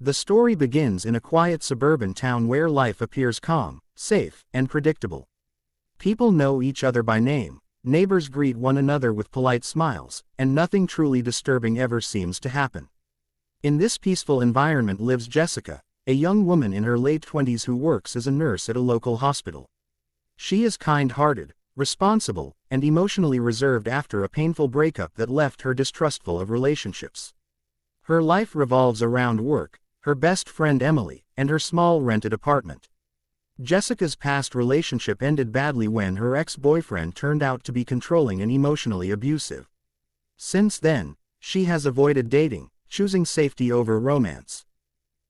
The story begins in a quiet suburban town where life appears calm, safe, and predictable. People know each other by name, neighbors greet one another with polite smiles, and nothing truly disturbing ever seems to happen. In this peaceful environment lives Jessica, a young woman in her late 20s who works as a nurse at a local hospital. She is kind-hearted, responsible, and emotionally reserved after a painful breakup that left her distrustful of relationships. Her life revolves around work, her best friend Emily, and her small rented apartment. Jessica's past relationship ended badly when her ex-boyfriend turned out to be controlling and emotionally abusive. Since then, she has avoided dating, choosing safety over romance.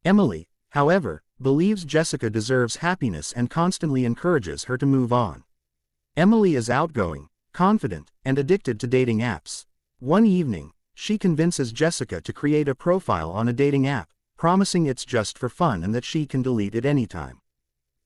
Emily, however, believes Jessica deserves happiness and constantly encourages her to move on. Emily is outgoing, confident, and addicted to dating apps. One evening, she convinces Jessica to create a profile on a dating app, promising it's just for fun and that she can delete it anytime.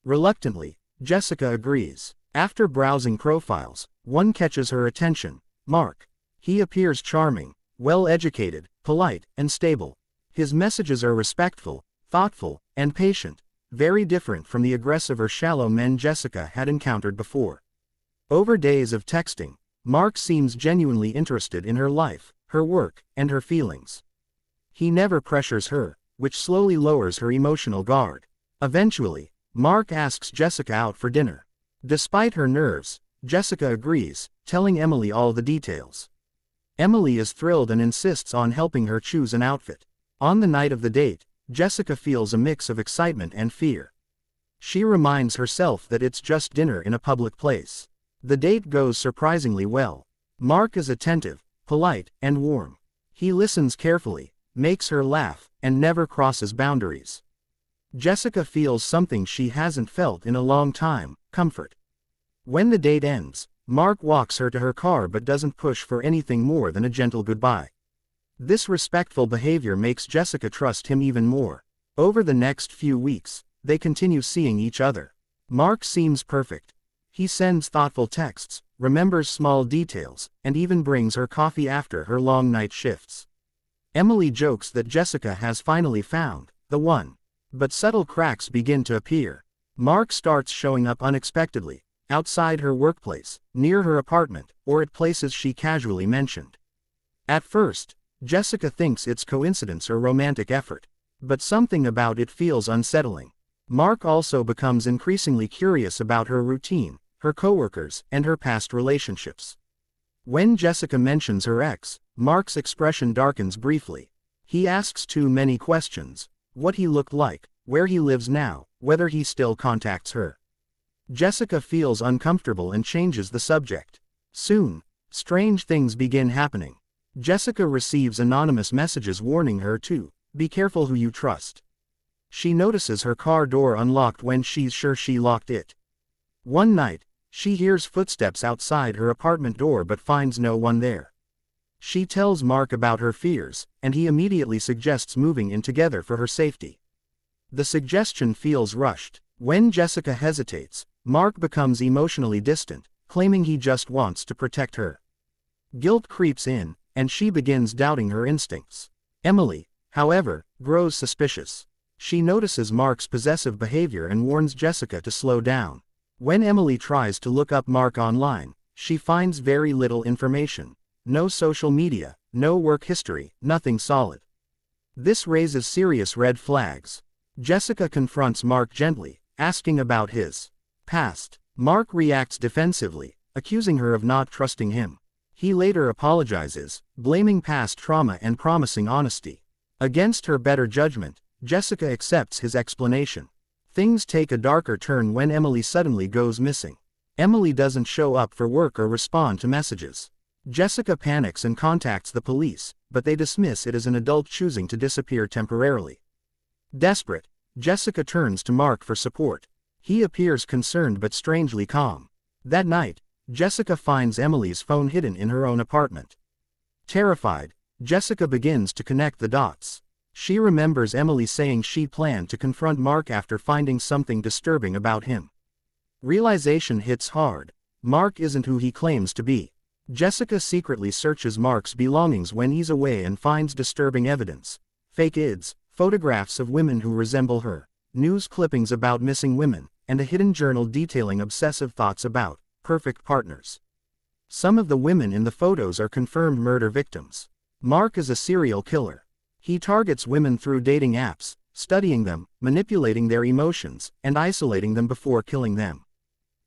Reluctantly, Jessica agrees. After browsing profiles, one catches her attention: Mark. He appears charming, well-educated, polite, and stable. His messages are respectful, thoughtful, and patient, very different from the aggressive or shallow men Jessica had encountered before. Over days of texting, Mark seems genuinely interested in her life, her work, and her feelings. He never pressures her, which slowly lowers her emotional guard. Eventually, Mark asks Jessica out for dinner. Despite her nerves, Jessica agrees, telling Emily all the details. Emily is thrilled and insists on helping her choose an outfit. On the night of the date, Jessica feels a mix of excitement and fear. She reminds herself that it's just dinner in a public place. The date goes surprisingly well. Mark is attentive, polite, and warm. He listens carefully, makes her laugh, and never crosses boundaries. Jessica feels something she hasn't felt in a long time: comfort. When the date ends, Mark walks her to her car but doesn't push for anything more than a gentle goodbye. This respectful behavior makes Jessica trust him even more. Over the next few weeks, they continue seeing each other. Mark seems perfect. He sends thoughtful texts, remembers small details, and even brings her coffee after her long night shifts. Emily jokes that Jessica has finally found the one. But subtle cracks begin to appear. Mark starts showing up unexpectedly, outside her workplace, near her apartment, or at places she casually mentioned. At first, Jessica thinks it's coincidence or romantic effort. But something about it feels unsettling. Mark also becomes increasingly curious about her routine, her coworkers, and her past relationships. When Jessica mentions her ex, Mark's expression darkens briefly. He asks too many questions: what he looked like, where he lives now, whether he still contacts her. Jessica feels uncomfortable and changes the subject. Soon, strange things begin happening. Jessica receives anonymous messages warning her to be careful who you trust. She notices her car door unlocked when she's sure she locked it. One night, she hears footsteps outside her apartment door but finds no one there. She tells Mark about her fears, and he immediately suggests moving in together for her safety. The suggestion feels rushed. When Jessica hesitates, Mark becomes emotionally distant, claiming he just wants to protect her. Guilt creeps in, and she begins doubting her instincts. Emily, however, grows suspicious. She notices Mark's possessive behavior and warns Jessica to slow down. When Emily tries to look up Mark online, she finds very little information. No social media, no work history, nothing solid. This raises serious red flags. Jessica confronts Mark gently, asking about his past. Mark reacts defensively, accusing her of not trusting him. He later apologizes, blaming past trauma and promising honesty. Against her better judgment, Jessica accepts his explanation. Things take a darker turn when Emily suddenly goes missing. Emily doesn't show up for work or respond to messages. Jessica panics and contacts the police, but they dismiss it as an adult choosing to disappear temporarily. Desperate, Jessica turns to Mark for support. He appears concerned but strangely calm. That night, Jessica finds Emily's phone hidden in her own apartment. Terrified, Jessica begins to connect the dots. She remembers Emily saying she planned to confront Mark after finding something disturbing about him. Realization hits hard. Mark isn't who he claims to be. Jessica secretly searches Mark's belongings when he's away and finds disturbing evidence: fake IDs, photographs of women who resemble her, news clippings about missing women, and a hidden journal detailing obsessive thoughts about perfect partners. Some of the women in the photos are confirmed murder victims. Mark is a serial killer. He targets women through dating apps, studying them, manipulating their emotions, and isolating them before killing them.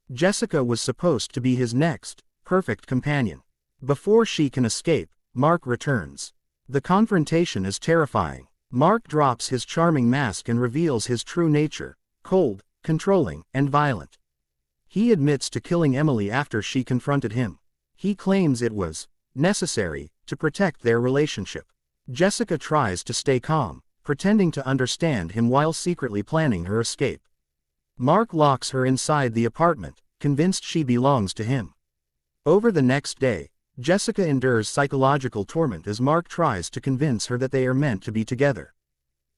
Jessica was supposed to be his next, perfect companion. Before she can escape, Mark returns. The confrontation is terrifying. Mark drops his charming mask and reveals his true nature, cold, controlling, and violent. He admits to killing Emily after she confronted him. He claims it was necessary to protect their relationship. Jessica tries to stay calm, pretending to understand him while secretly planning her escape. Mark locks her inside the apartment, convinced she belongs to him. Over the next day, Jessica endures psychological torment as Mark tries to convince her that they are meant to be together.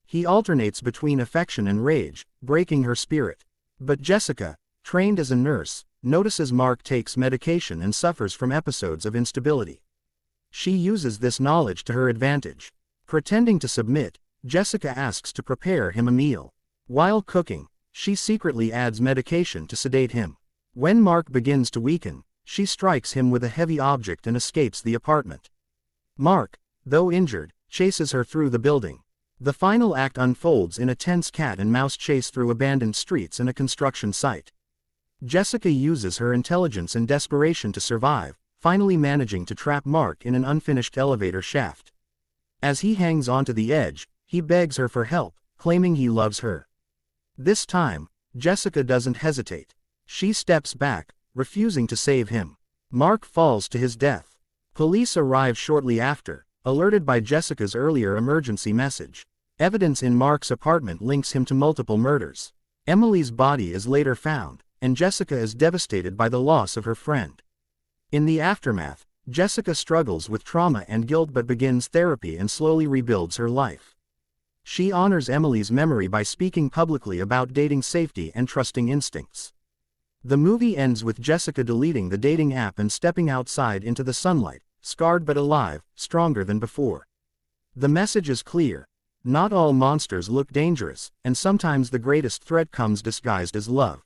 He alternates between affection and rage, breaking her spirit. But Jessica, trained as a nurse, notices Mark takes medication and suffers from episodes of instability. She uses this knowledge to her advantage. Pretending to submit, Jessica asks to prepare him a meal. While cooking, she secretly adds medication to sedate him. When Mark begins to weaken, she strikes him with a heavy object and escapes the apartment. Mark, though injured, chases her through the building. The final act unfolds in a tense cat and mouse chase through abandoned streets and a construction site. Jessica uses her intelligence and desperation to survive, finally managing to trap Mark in an unfinished elevator shaft. As he hangs onto the edge, he begs her for help, claiming he loves her. This time, Jessica doesn't hesitate. She steps back, refusing to save him. Mark falls to his death. Police arrive shortly after, alerted by Jessica's earlier emergency message. Evidence in Mark's apartment links him to multiple murders. Emily's body is later found, and Jessica is devastated by the loss of her friend. In the aftermath, Jessica struggles with trauma and guilt but begins therapy and slowly rebuilds her life. She honors Emily's memory by speaking publicly about dating safety and trusting instincts. The movie ends with Jessica deleting the dating app and stepping outside into the sunlight, scarred but alive, stronger than before. The message is clear. Not all monsters look dangerous, and sometimes the greatest threat comes disguised as love.